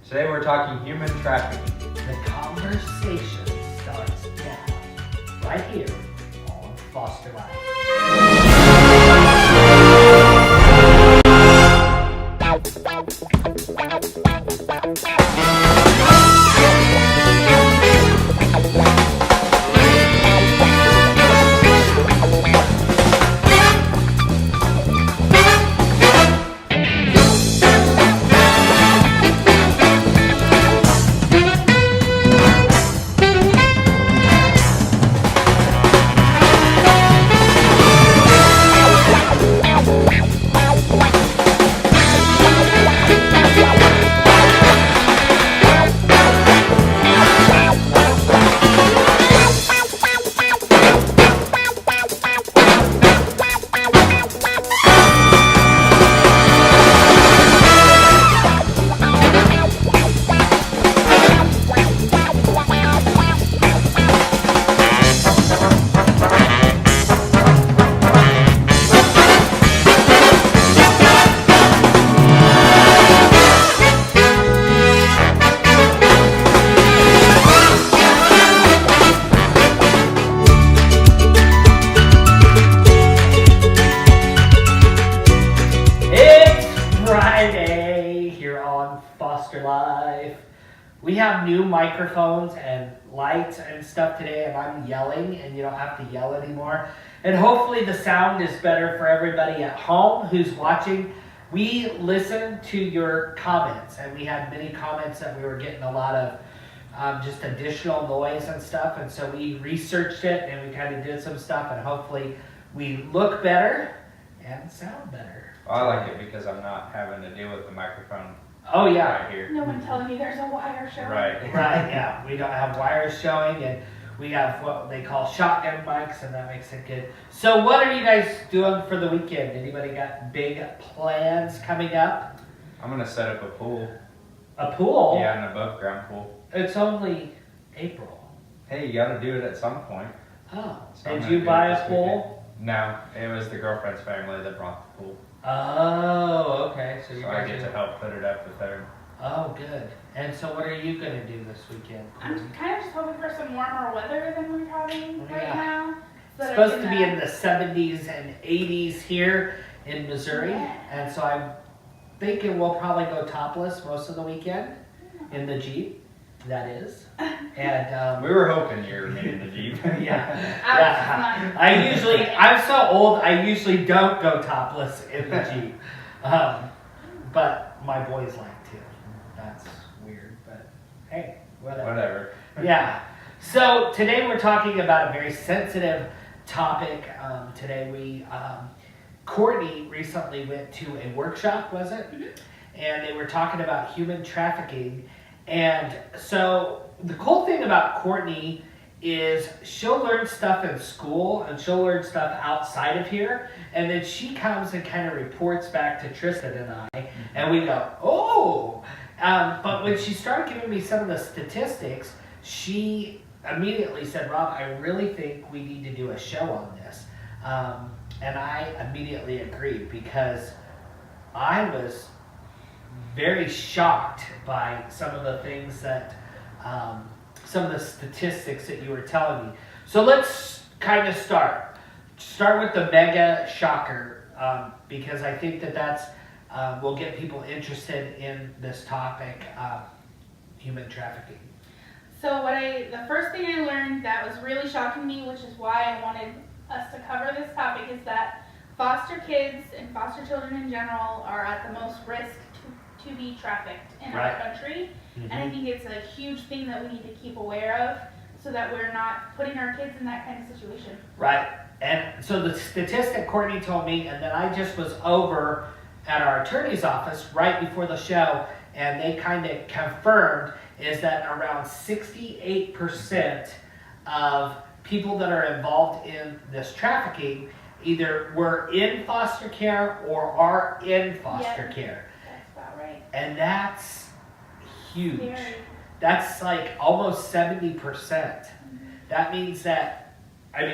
Today we're talking human trafficking. The conversation starts now, right here on Foster Life. We have new microphones and lights and stuff today, and I'm yelling, and you don't have to yell anymore. And hopefully the sound is better for everybody at home who's watching. We listened to your comments, and we had many comments that we were getting a lot of just additional noise and stuff, and so we researched it, and we kind of did some stuff, and hopefully we look better and sound better. Well, I like it because I'm not having to deal with the microphone. Oh yeah. Right here. No one telling me there's a wire showing. Right. Right, yeah. We don't have wires showing, and we have what they call shotgun mics, and that makes it good. So what are you guys doing for the weekend? Anybody got big plans coming up? I'm going to set up a pool. A pool? Yeah, an above ground pool. It's only April. Hey, you got to do it at some point. Oh. So I'm Did gonna you do buy it a this pool? weekend. No, it was the girlfriend's family that brought the pool. Oh, okay. So, So I get to help put it up with her. Oh, good. And so what are you going to do this weekend? I'm kind of just hoping for some warmer weather than we're having right now. It's supposed to be in the 70s and 80s here in Missouri. Yeah. And so I'm thinking we'll probably go topless most of the weekend in the Jeep. That is. And We were hoping you were in the Jeep. yeah. I'm so old, I usually don't go topless in the Jeep. But my boys like to. That's weird, but hey, whatever. Yeah. So today we're talking about a very sensitive topic. Today Courtney recently went to a workshop, was it? Mm-hmm. And they were talking about human trafficking. And so the cool thing about Courtney is she'll learn stuff in school and she'll learn stuff outside of here. And then she comes and kind of reports back to Tristan and I. And we go, oh! But when she started giving me some of the statistics, she immediately said, Rob, I really think we need to do a show on this. And I immediately agreed because I was very shocked by some of the things that, some of the statistics that you were telling me. So let's kind of start with the mega shocker, because I think that's will get people interested in this topic, human trafficking. So the first thing I learned that was really shocking me, which is why I wanted us to cover this topic, is that foster kids and foster children in general are at the most risk to be trafficked in our country. Mm-hmm. And I think it's a huge thing that we need to keep aware of so that we're not putting our kids in that kind of situation. Right. And so the statistic Courtney told me, and then I just was over at our attorney's office right before the show, and they kind of confirmed, is that around 68% of people that are involved in this trafficking either were in foster care or are in foster care. That's about right. And that's huge. Very. That's like almost 70%. That means that,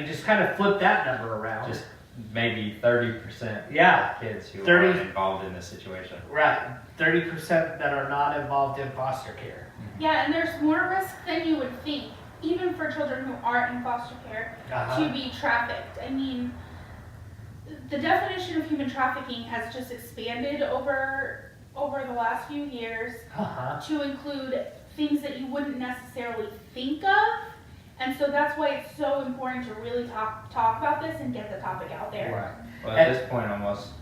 just kind of flip that number around. Just maybe 30% Yeah, kids who 30 are involved in this situation. right. 30% that are not involved in foster care. Yeah, and there's more risk than you would think, even for children who aren't in foster care, Uh-huh. to be trafficked. I mean, the definition of human trafficking has just expanded over the last few years Uh-huh. to include things that you wouldn't necessarily think of. And so that's why it's so important to really talk about this and get the topic out there. Right. Well, at this point, almost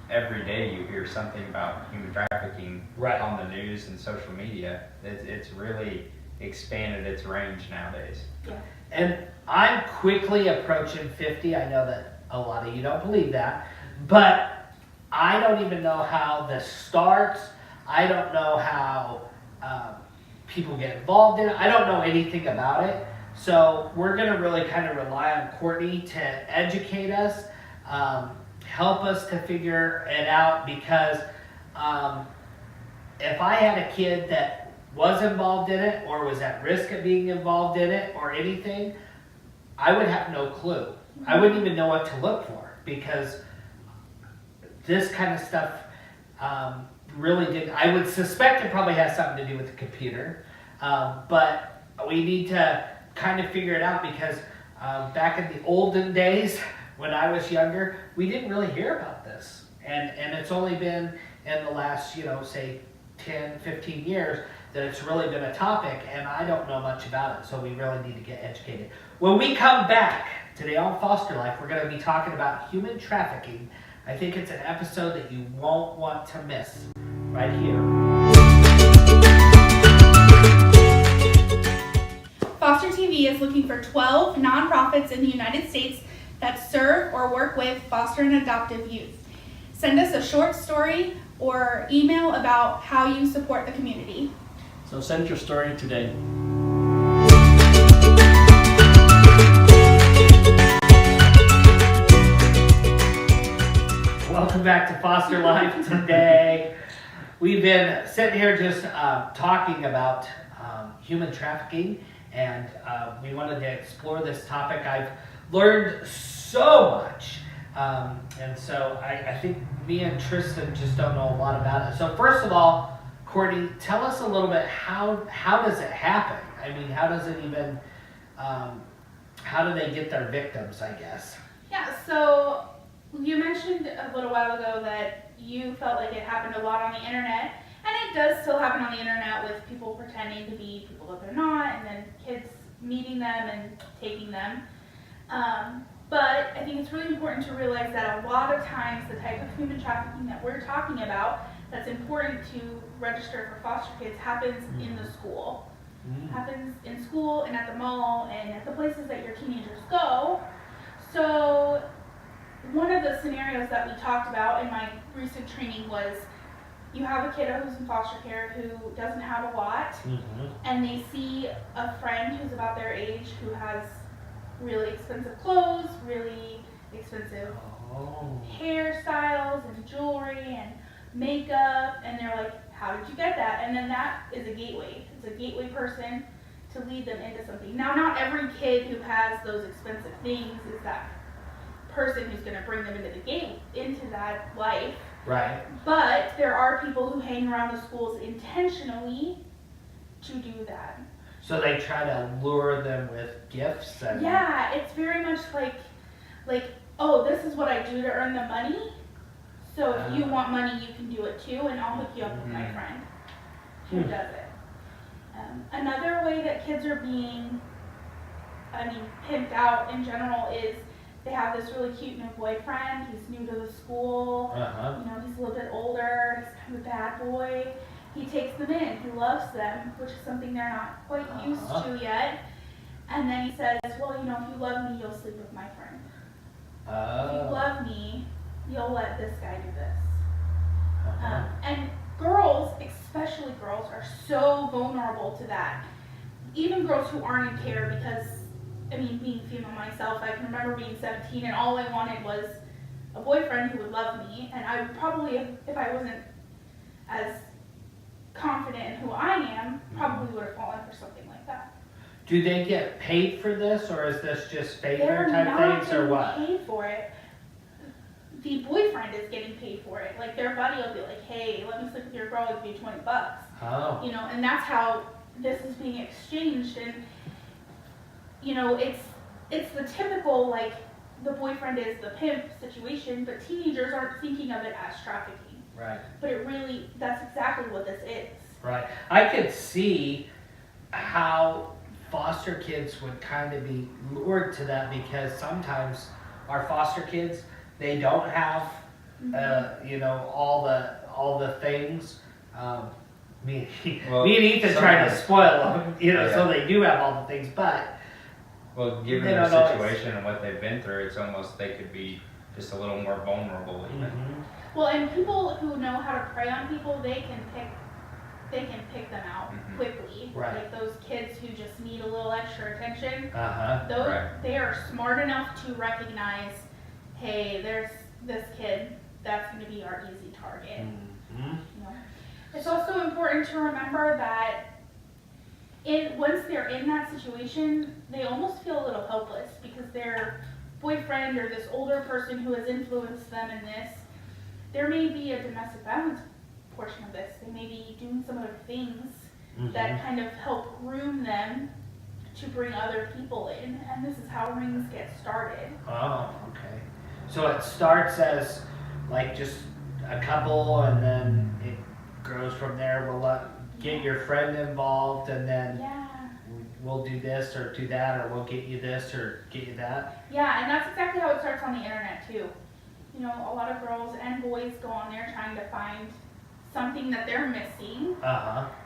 every day you hear something about human trafficking Right. on the news and social media. It's really expanded its range nowadays. Yeah. And I'm quickly approaching 50. I know that a lot of you don't believe that, but I don't even know how this starts. I don't know how people get involved in it. I don't know anything about it. So we're going to really kind of rely on Courtney to educate us, help us to figure it out, because if I had a kid that was involved in it or was at risk of being involved in it or anything, I would have no clue. I wouldn't even know what to look for, because this kind of stuff really did. I would suspect it probably has something to do with the computer, but we need to kind of figure it out, because back in the olden days when I was younger, we didn't really hear about this, and it's only been in the last, say 10, 15 years that it's really been a topic, and I don't know much about it, so we really need to get educated. When we come back today on Foster Life, we're going to be talking about human trafficking. I think it's an episode that you won't want to miss right here. Foster TV is looking for 12 nonprofits in the United States that serve or work with foster and adoptive youth. Send us a short story or email about how you support the community. So send your story today. Welcome back to Foster Life today. We've been sitting here just talking about human trafficking, and we wanted to explore this topic. I've learned so much, and so I think me and Tristan just don't know a lot about it. So first of all, Courtney, tell us a little bit, how does it happen? I mean, how does it even, how do they get their victims, I guess? Yeah, so you mentioned a little while ago that you felt like it happened a lot on the internet, and it does still happen on the internet with people pretending to be people that they're not, and then kids meeting them and taking them. But I think it's really important to realize that a lot of times the type of human trafficking that we're talking about that's important to register for foster kids happens in the school. Happens in school and at the mall and at the places that your teenagers go. So one of the scenarios that we talked about in my recent training was you have a kiddo who's in foster care who doesn't have a lot, and they see a friend who's about their age who has really expensive clothes, really expensive hairstyles and jewelry and makeup, and they're like, how did you get that? And then that is a gateway. It's a gateway person to lead them into something. Now, not every kid who has those expensive things is that person who's going to bring them into that life. Right. But there are people who hang around the schools intentionally to do that. So they try to lure them with gifts and... Yeah, it's very much like, oh, this is what I do to earn the money. So if you want money, you can do it too, and I'll hook you up with my friend who does it. Another way that kids are being, pimped out in general is they have this really cute new boyfriend. He's new to the school. He's a little bit older. He's kind of a bad boy. He takes them in. He loves them, which is something they're not quite used to yet. And then he says, well, if you love me, you'll sleep with my friend. If you love me, you'll let this guy do this. And girls, especially girls, are so vulnerable to that. Even girls who aren't in care, because, being female myself, I can remember being 17 and all I wanted was a boyfriend who would love me, and I would probably, if I wasn't as confident in who I am, probably would have fallen for something like that. Do they get paid for this, or is this just favor They're type not things, or what? paid for it. the boyfriend is getting paid for it. Like their buddy will be like, hey, let me sleep with your girl, I'll give you $20. Oh. You know, and that's how this is being exchanged. And you know, it's the typical, like, the boyfriend is the pimp situation, but teenagers aren't thinking of it as trafficking. Right. But it really, that's exactly what this is. Right. I could see how foster kids would kind of be lured to that, because sometimes our foster kids, they don't have, you know, all the things. Me and Ethan trying to spoil them, you know, so they do have all the things, but. Well, given They their don't situation and what they've been through, it's almost they could be just a little more vulnerable even. Well, and people who know how to prey on people, they can pick them out quickly. Right. Like those kids who just need a little extra attention. Uh-huh. Right. They are smart enough to recognize, hey, there's this kid that's going to be our easy target. You know? It's also important to remember that once they're in that situation, they almost feel a little helpless, because their boyfriend or this older person who has influenced them in this, there may be a domestic violence portion of this. They may be doing some other things that kind of help groom them to bring other people in, and this is how rings get started. Oh, okay. So it starts as like just a couple, and then it grows from there. We'll get your friend involved, and then we'll do this or do that, or we'll get you this or get you that. Yeah, and that's exactly how it starts on the internet too. You know, a lot of girls and boys go on there trying to find something that they're missing,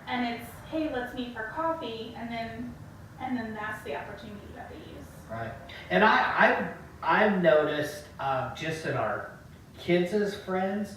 and it's, hey, let's meet for coffee, and then that's the opportunity that they use. Right. And I've noticed just in our kids as friends,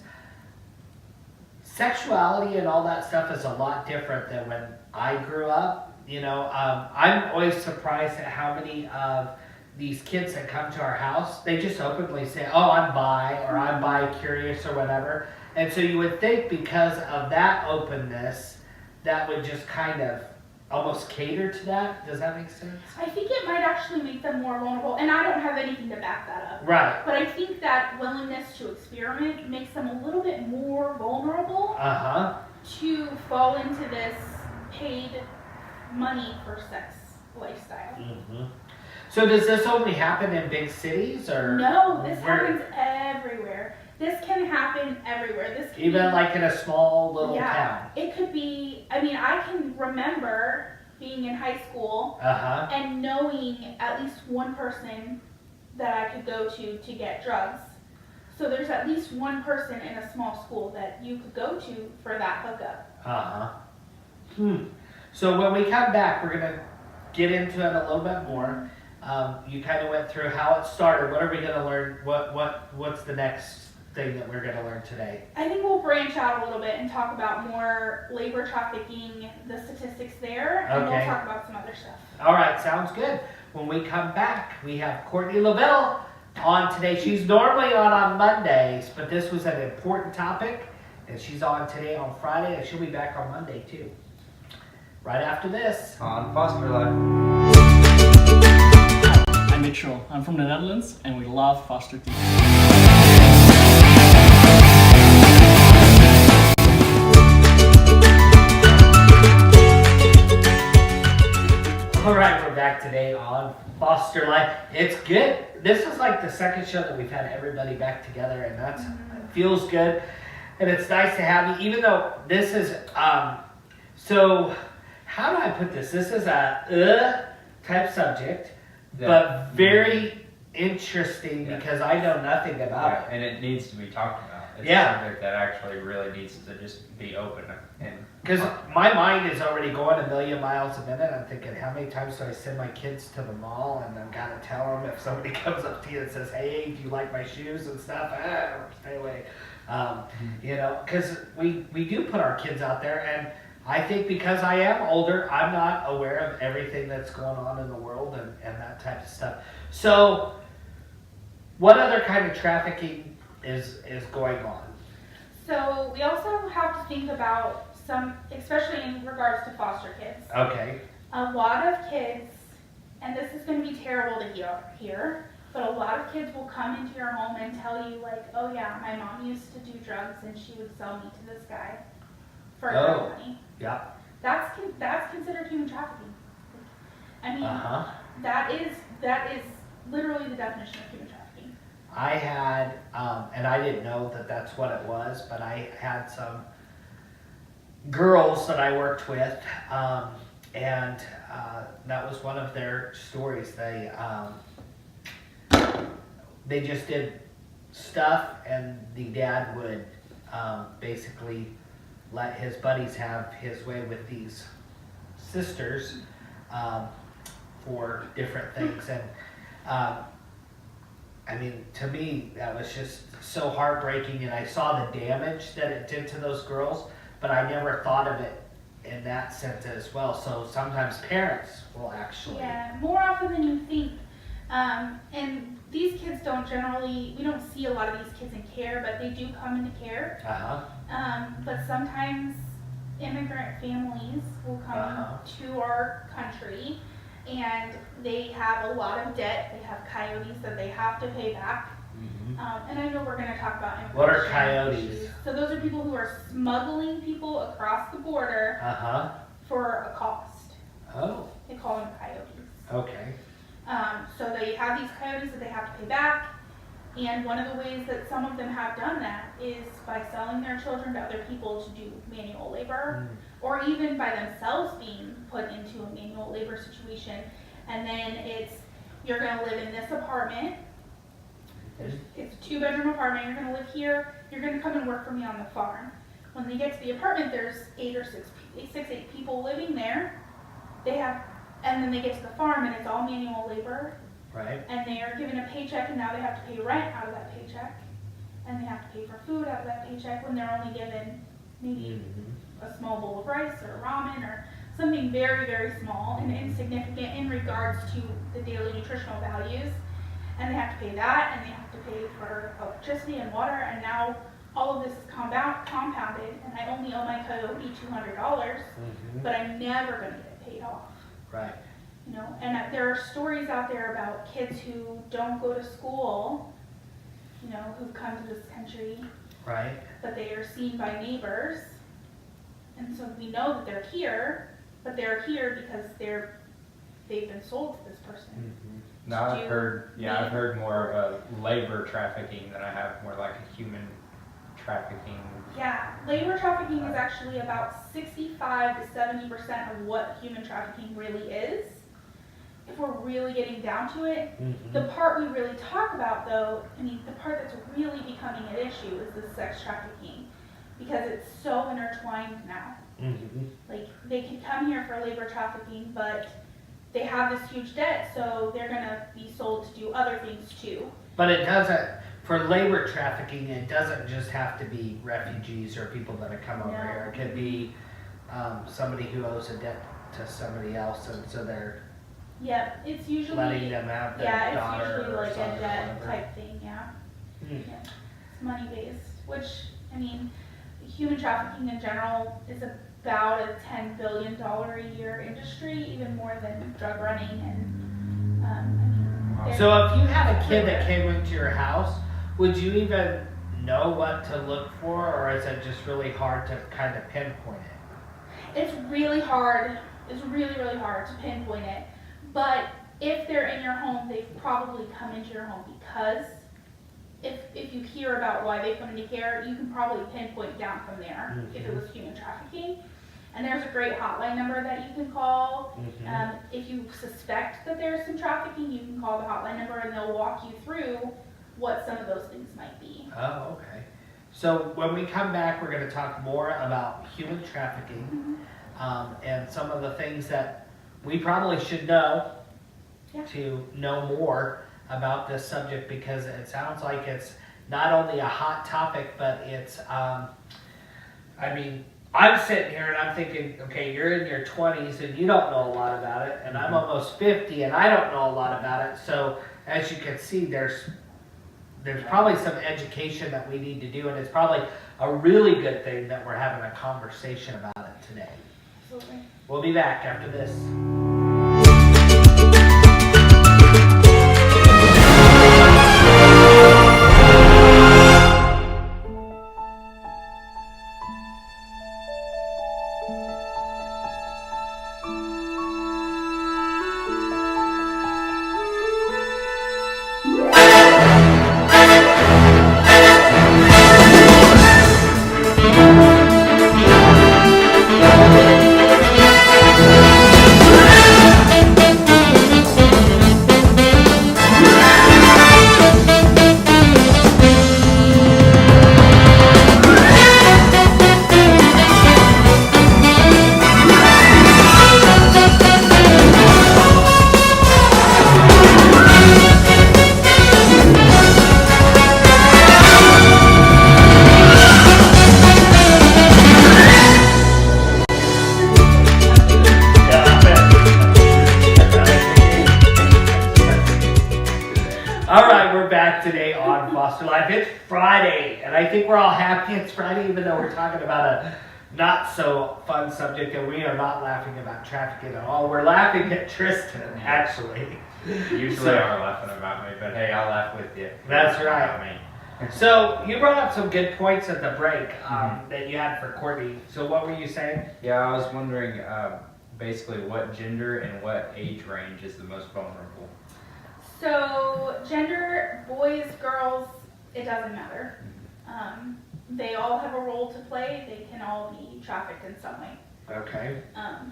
sexuality and all that stuff is a lot different than when I grew up. You know, I'm always surprised at how many of these kids that come to our house, they just openly say, oh, I'm bi, or I'm bi-curious, or whatever. And so you would think because of that openness, that would just kind of almost cater to that. Does that make sense? I think it might actually make them more vulnerable, and I don't have anything to back that up. Right. But I think that willingness to experiment makes them a little bit more vulnerable to fall into this paid money for sex lifestyle. So does this only happen in big cities, or? No, this happens everywhere. This can happen everywhere. This can even be, like in a small little town. It could be. I mean, I can remember being in high school and knowing at least one person that I could go to get drugs. So there's at least one person in a small school that you could go to for that hookup. So when we come back, we're gonna get into it a little bit more. You kind of went through how it started. What are we gonna learn? What's the next thing that we're gonna learn today? I think we'll branch out a little bit and talk about more labor trafficking, the statistics there, and we'll talk about some other stuff. All right, sounds good. When we come back, we have Courtney LaVille on today. She's normally on Mondays, but this was an important topic, and she's on today on Friday, and she'll be back on Monday too. Right after this. On Foster Life. I'm Mitchell. I'm from the Netherlands, and we love foster kids. All right, we're back today on Foster Life. It's good. This is like the second show that we've had everybody back together, and it feels good. And it's nice to have you, even though this is, so how do I put this? This is a type subject, but very interesting because I know nothing about it. And it needs to be talked about. It's a subject that actually really needs to just be open. Because my mind is already going a million miles a minute. I'm thinking, how many times do I send my kids to the mall and I've got to tell them if somebody comes up to you and says, hey, do you like my shoes and stuff? Stay away. You know, because we do put our kids out there, and I think because I am older, I'm not aware of everything that's going on in the world and that type of stuff. So what other kind of trafficking is going on? So we also have to think about some, especially in regards to foster kids. Okay. A lot of kids, and this is going to be terrible to hear, But a lot of kids will come into your home and tell you like, oh yeah, my mom used to do drugs and she would sell me to this guy for drug money. Yeah. That's considered human trafficking. I mean, that is literally the definition of human trafficking. I had, and I didn't know that that's what it was, but I had some girls that I worked with, and that was one of their stories. They just did stuff, and the dad would basically let his buddies have his way with these sisters for different things. And I mean, to me, that was just so heartbreaking, and I saw the damage that it did to those girls, but I never thought of it in that sense as well. So sometimes parents will actually... Yeah, more often than you think. And these kids don't generally, we don't see a lot of these kids in care, but they do come into care. But sometimes immigrant families will come to our country and they have a lot of debt. They have coyotes that they have to pay back. And I know we're going to talk about immigration. What are coyotes? Issues. So those are people who are smuggling people across the border for a cost. Oh. They call them coyotes. Okay. So they have these coyotes that they have to pay back, and one of the ways that some of them have done that is by selling their children to other people to do manual labor, or even by themselves being put into a manual labor situation. And then it's, you're going to live in this apartment. It's a 2-bedroom apartment. You're going to live here. You're going to come and work for me on the farm. When they get to the apartment, there's 8 people living there. And then they get to the farm and it's all manual labor. Right. And they are given a paycheck, and now they have to pay rent out of that paycheck. And they have to pay for food out of that paycheck when they're only given maybe a small bowl of rice or ramen or something very, very small and insignificant in regards to the daily nutritional values. And they have to pay that, and they have to pay for electricity and water, and now all of this is compounded, and I only owe my coyote $200, but I'm never going to get it paid off. Right. You know, and there are stories out there about kids who don't go to school, you know, who've come to this country, right, but they are seen by neighbors, and so we know that they're here, but they're here because they've been sold to this person. No, I've heard more of a labor trafficking than I have more like a human trafficking. Yeah, labor trafficking is actually about 65 to 70% of what human trafficking really is. If we're really getting down to it, the part we really talk about though, I mean, the part that's really becoming an issue is the sex trafficking, because it's so intertwined now. Like, they can come here for labor trafficking, but they have this huge debt, so they're gonna be sold to do other things too. But it doesn't, for labor trafficking, it doesn't just have to be refugees or people that have come over here. It could be somebody who owes a debt to somebody else, and so they're it's usually letting them have their daughter. It's usually or like son a or debt whatever. type thing, It's money based, which, I mean, human trafficking in general is about a $10 billion a year industry, even more than drug running and I mean. So if you had a kid that came into your house, would you even know what to look for, or is it just really hard to kind of pinpoint it? It's really hard. It's really, really hard to pinpoint it. But if they're in your home, they've probably come into your home because if you hear about why they come into care, you can probably pinpoint down from there if it was human trafficking. And there's a great hotline number that you can call. If you suspect that there's some trafficking, you can call the hotline number and they'll walk you through what some of those things might be. Oh, okay. So when we come back, we're going to talk more about human trafficking and some of the things that we probably should know to know more about this subject, because it sounds like it's not only a hot topic, but it's, I mean, I'm sitting here and I'm thinking, okay, you're in your 20s and you don't know a lot about it, and I'm almost 50 and I don't know a lot about it. So as you can see, there's probably some education that we need to do, and it's probably a really good thing that we're having a conversation about it today. Absolutely. We'll be back after this. It's Friday, and I think we're all happy it's Friday, even though we're talking about a not so fun subject, and we are not laughing about trafficking at all. We're laughing at Tristan, actually. Usually are laughing about me, but hey, I'll laugh with you. That's right. About me. So you brought up some good points at the break that you had for Courtney. So what were you saying? Yeah, I was wondering basically what gender and what age range is the most vulnerable. So gender, boys, girls, it doesn't matter. They all have a role to play. They can all be trafficked in some way. Okay.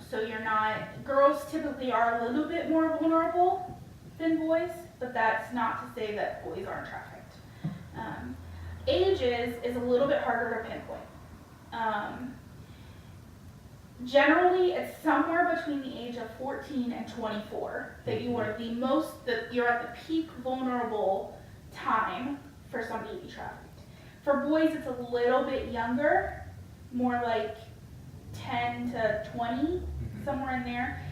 So you're not, girls typically are a little bit more vulnerable than boys, but that's not to say that boys aren't trafficked. Ages is a little bit harder to pinpoint. Generally, it's somewhere between the age of 14 and 24 that you are that you're at the peak vulnerable time for somebody to be trafficked. For boys, it's a little bit younger, more like 10 to 20, somewhere in there,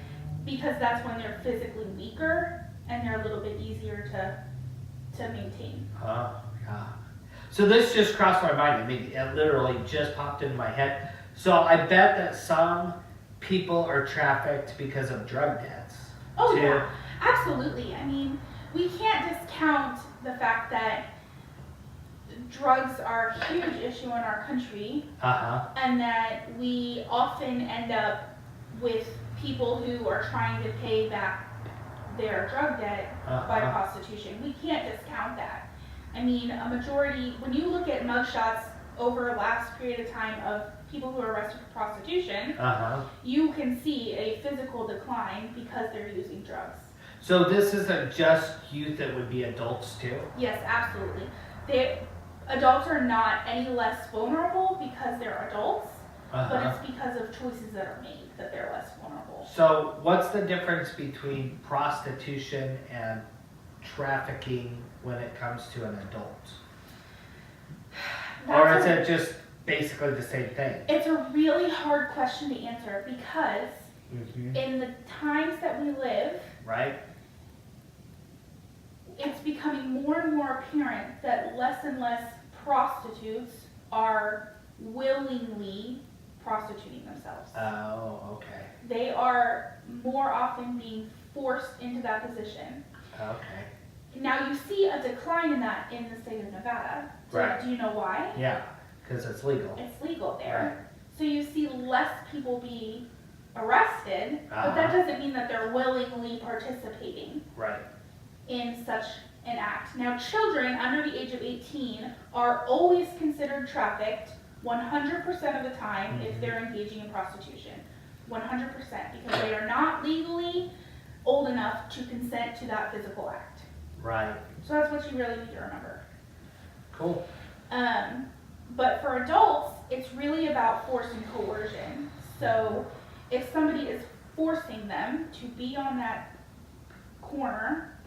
because that's when they're physically weaker and they're a little bit easier to maintain. Yeah. So this just crossed my mind. I mean, it literally just popped into my head. So I bet that some people are trafficked because of drug debts. Oh too. yeah, absolutely. I mean, we can't discount the fact that drugs are a huge issue in our country, and that we often end up with people who are trying to pay back their drug debt by prostitution. We can't discount that. I mean, a majority, when you look at mugshots over a last period of time of people who are arrested for prostitution, you can see a physical decline because they're using drugs. So this isn't just youth, it would be adults too? Yes, absolutely. Adults are not any less vulnerable because they're adults, but it's because of choices that are made that they're less vulnerable. So what's the difference between prostitution and trafficking when it comes to an adult? Or is it just basically the same thing? It's a really hard question to answer because in the times that we live, right? It's becoming more and more apparent that less and less prostitutes are willingly prostituting themselves. Oh, okay. They are more often being forced into that position. Okay. Now you see a decline in that in the state of Nevada. Right. Do you know why? Yeah, because it's legal. It's legal there. So you see less people be arrested, but that doesn't mean that they're willingly participating in such an act. Now children under the age of 18 are always considered trafficked 100% of the time if they're engaging in prostitution. 100%, because they are not legally old enough to consent to that physical act. Right. So that's what you really need to remember. Cool. But for adults, it's really about force and coercion. So if somebody is forcing them to be on that corner,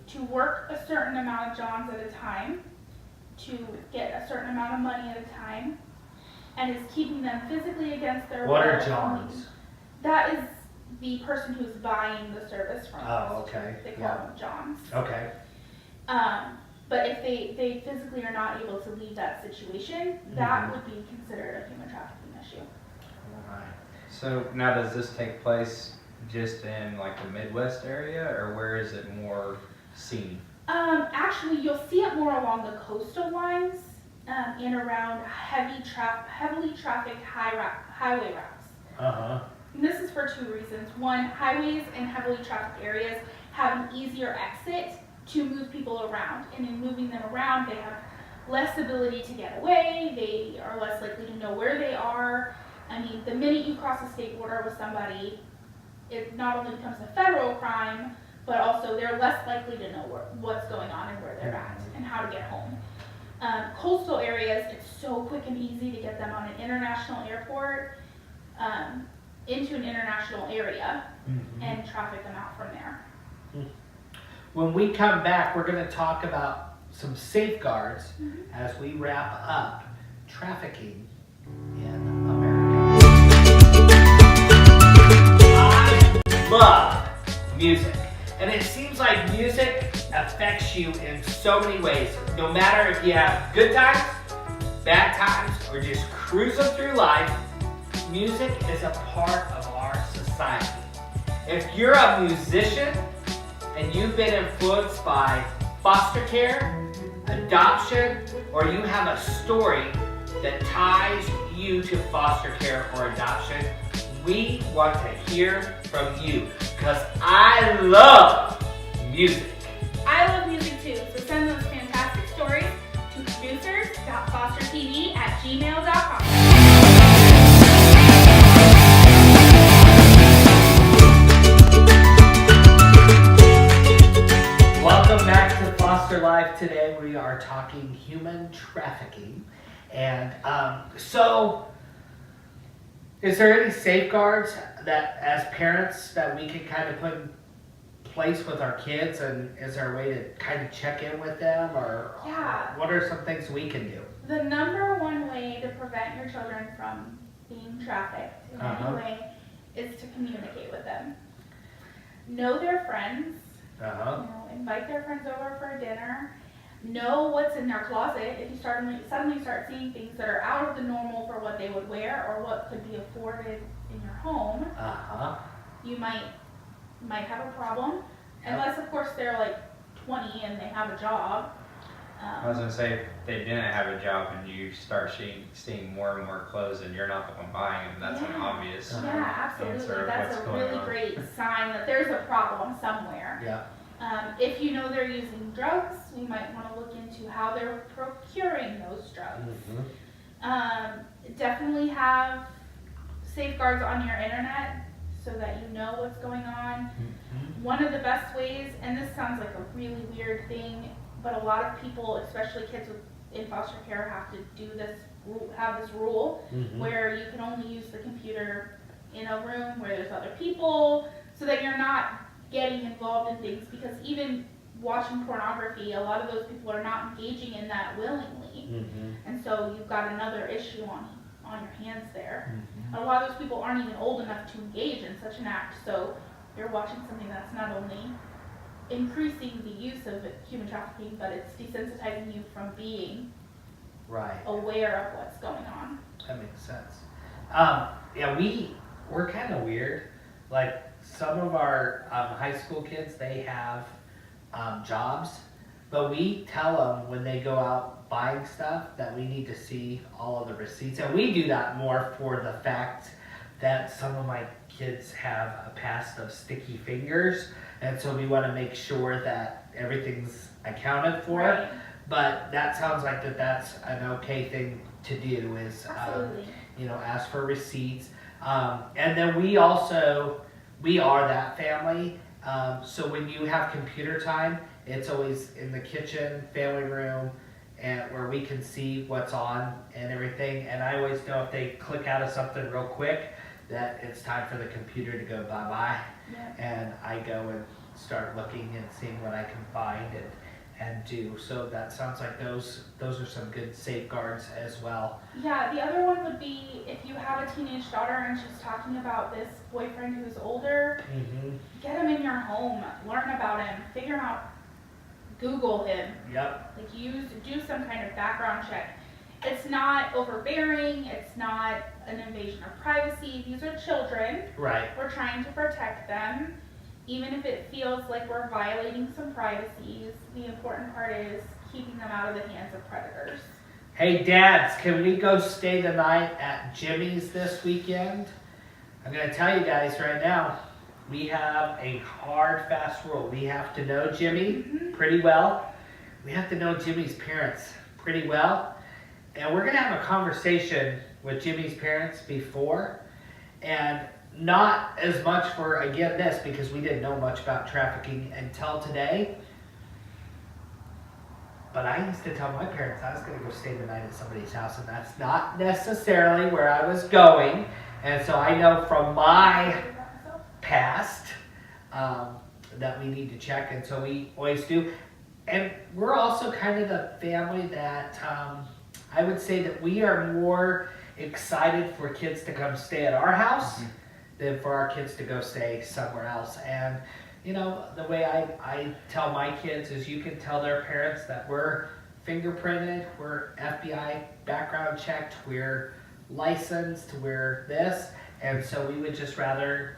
to work a certain amount of johns at a time, to get a certain amount of money at a time, and is keeping them physically against their will. What are johns? That is the person who's buying the service from us. Oh, okay. They call them johns. Okay. But if they physically are not able to leave that situation, that would be considered a human trafficking issue. All right. So now does this take place just in like the Midwest area, or where is it more seen? Actually, you'll see it more along the coastal lines and around heavily trafficked highway routes. And this is for two reasons. One, highways and heavily trafficked areas have an easier exit to move people around, and in moving them around, they have less ability to get away. They are less likely to know where they are. I mean, the minute you cross a state border with somebody, it not only becomes a federal crime, but also they're less likely to know what's going on and where they're at and how to get home. Coastal areas, it's so quick and easy to get them on an international airport into an international area and traffic them out from there. When we come back, we're going to talk about some safeguards as we wrap up trafficking in America. I love music, and it seems like music affects you in so many ways. No matter if you have good times, bad times, or just cruising through life, music is a part of our society. If you're a musician and you've been influenced by foster care, adoption, or you have a story that ties you to foster care or adoption, we want to hear from you because I love music. I love music too, so send those fantastic stories to producers.fostertv@gmail.com. Welcome back to Foster Life. Today we are talking human trafficking. And so, is there any safeguards that as parents that we can kind of put in place with our kids, and is there a way to kind of check in with them, or Yeah. what are some things we can do? The number one way to prevent your children from being trafficked in any way is to communicate with them. Know their friends. Invite their friends over for dinner. Know what's in their closet. If you suddenly start seeing things that are out of the normal for what they would wear or what could be afforded in your home, you might have a problem. Unless, of course, they're like 20 and they have a job. I was gonna say, if they didn't have a job and you start seeing more and more clothes and you're not the one buying them, that's an obvious Yeah, absolutely. answer of That's what's a going really on. great sign that there's a problem somewhere. Yeah. If you know they're using drugs, we might want to look into how they're procuring those drugs. Definitely have safeguards on your internet so that you know what's going on. One of the best ways, and this sounds like a really weird thing, but a lot of people, especially kids in foster care, have to have this rule where you can only use the computer in a room where there's other people, so that you're not getting involved in things, because even watching pornography, a lot of those people are not engaging in that willingly. And so you've got another issue on your hands there. A lot of those people aren't even old enough to engage in such an act, so you're watching something that's not only increasing the use of human trafficking, but it's desensitizing you from being aware of what's going on. That makes sense. Yeah, we're kind of weird. Like, some of our high school kids, they have jobs, but we tell them when they go out buying stuff that we need to see all of the receipts. And we do that more for the fact that some of my kids have a past of sticky fingers, and so we want to make sure that everything's accounted for. Right. But that sounds like that's an okay thing to do, is ask for receipts. And then we are that family. So when you have computer time, it's always in the kitchen, family room, and where we can see what's on and everything. And I always know if they click out of something real quick, that it's time for the computer to go bye-bye. And I go and start looking and seeing what I can find and do. So that sounds like those are some good safeguards as well. Yeah, the other one would be if you have a teenage daughter and she's talking about this boyfriend who's older, get him in your home, learn about him, figure out, Google him. Like, do some kind of background check. It's not overbearing, it's not an invasion of privacy. These are children. We're trying to protect them. Even if it feels like we're violating some privacies, the important part is keeping them out of the hands of predators. Hey dads, can we go stay the night at Jimmy's this weekend? I'm going to tell you guys right now, we have a hard, fast rule. We have to know Jimmy pretty well. We have to know Jimmy's parents pretty well. And we're going to have a conversation with Jimmy's parents before, and not as much for, again, this, because we didn't know much about trafficking until today. But I used to tell my parents I was going to go stay the night at somebody's house, and that's not necessarily where I was going. And so I know from my past that we need to check, and so we always do. And we're also kind of the family that I would say that we are more excited for kids to come stay at our house than for our kids to go stay somewhere else. And you know, the way I tell my kids is you can tell their parents that we're fingerprinted, we're FBI background checked, we're licensed, we're this, and so we would just rather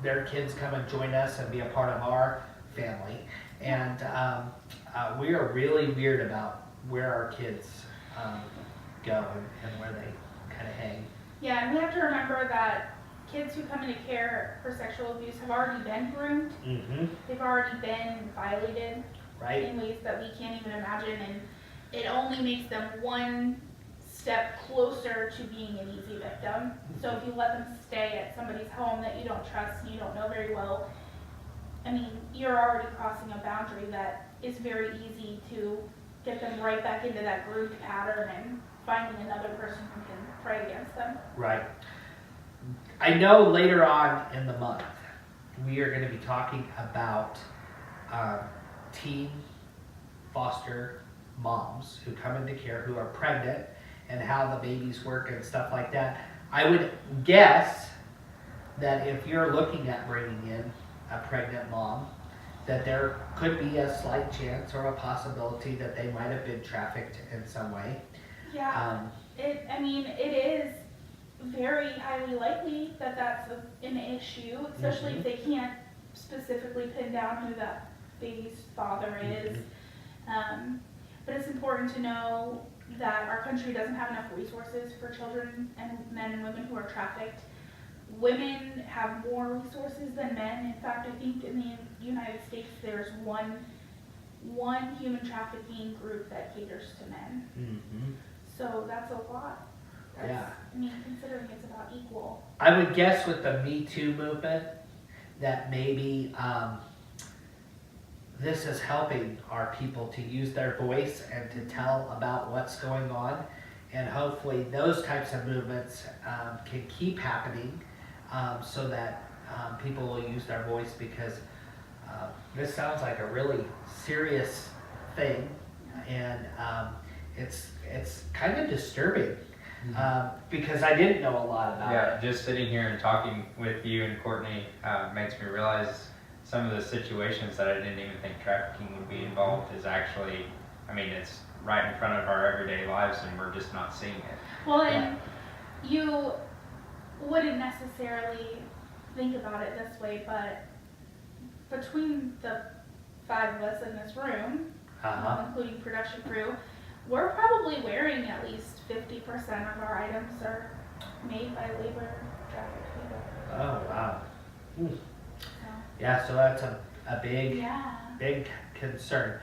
their kids come and join us and be a part of our family. And we are really weird about where our kids go and where they kind of hang. Yeah, and we have to remember that kids who come into care for sexual abuse have already been groomed. Mm-hmm. They've already been violated Right. in ways that we can't even imagine, and it only makes them one step closer to being an easy victim. So if you let them stay at somebody's home that you don't trust and you don't know very well, I mean, you're already crossing a boundary that is very easy to get them right back into that group pattern and finding another person who can prey against them. Right. I know later on in the month we are going to be talking about teen foster moms who come into care who are pregnant and how the babies work and stuff like that. I would guess that if you're looking at bringing in a pregnant mom, that there could be a slight chance or a possibility that they might have been trafficked in some way. Yeah, it is very highly likely that that's an issue, especially if they can't specifically pin down who that baby's father is. But it's important to know that our country doesn't have enough resources for children and men and women who are trafficked. Women have more resources than men. In fact, I think in the United States there's one human trafficking group that caters to men. Mm-hmm. So that's a lot. Yeah. I mean, considering it's about equal. I would guess with the Me Too movement that maybe this is helping our people to use their voice and to tell about what's going on. And hopefully those types of movements can keep happening so that people will use their voice, because this sounds like a really serious thing, and it's kind of disturbing because I didn't know a lot about it. Just sitting here and talking with you and Courtney makes me realize some of the situations that I didn't even think trafficking would be involved is actually, I mean, it's right in front of our everyday lives and we're just not seeing it. Well, and you wouldn't necessarily think about it this way, but between the 5 of us in this room, including production crew, we're probably wearing at least 50% of our items are made by labor trafficked people. Oh, wow. So, Yeah, so that's a big, yeah. big concern.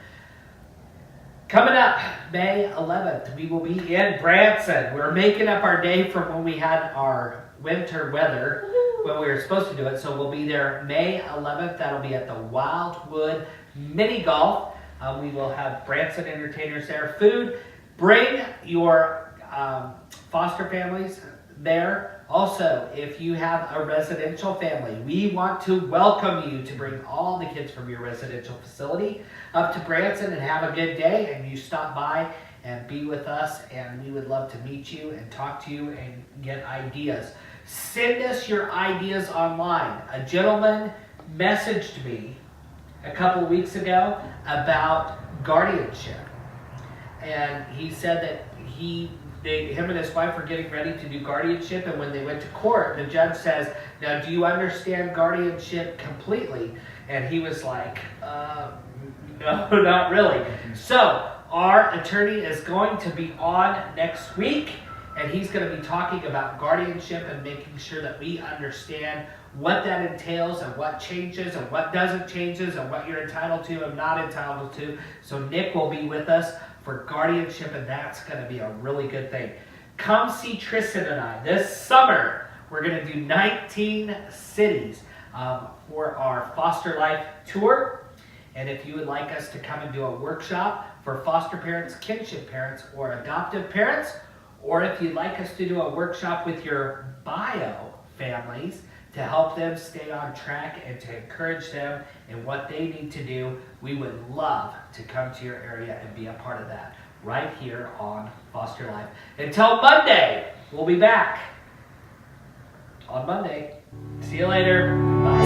Coming up, May 11th, we will be in Branson. We're making up our day from when we had our winter weather, when we were supposed to do it. So we'll be there May 11th. That'll be at the Wildwood Mini Golf. We will have Branson entertainers there. Food. Bring your foster families there. Also, if you have a residential family, we want to welcome you to bring all the kids from your residential facility up to Branson and have a good day, and you stop by and be with us, and we would love to meet you and talk to you and get ideas. Send us your ideas online. A gentleman messaged me a couple weeks ago about guardianship, and he said that him and his wife were getting ready to do guardianship, and when they went to court, the judge says, "Now, do you understand guardianship completely?" And he was like, "No, not really." So our attorney is going to be on next week, and he's going to be talking about guardianship and making sure that we understand what that entails and what changes and what doesn't changes and what you're entitled to and not entitled to. So Nick will be with us for guardianship, and that's going to be a really good thing. Come see Tristan and I this summer. We're going to do 19 cities for our Foster Life Tour. And if you would like us to come and do a workshop for foster parents, kinship parents, or adoptive parents, or if you'd like us to do a workshop with your bio families to help them stay on track and to encourage them in what they need to do, we would love to come to your area and be a part of that right here on Foster Life. Until Monday, we'll be back on Monday. See you later. Bye.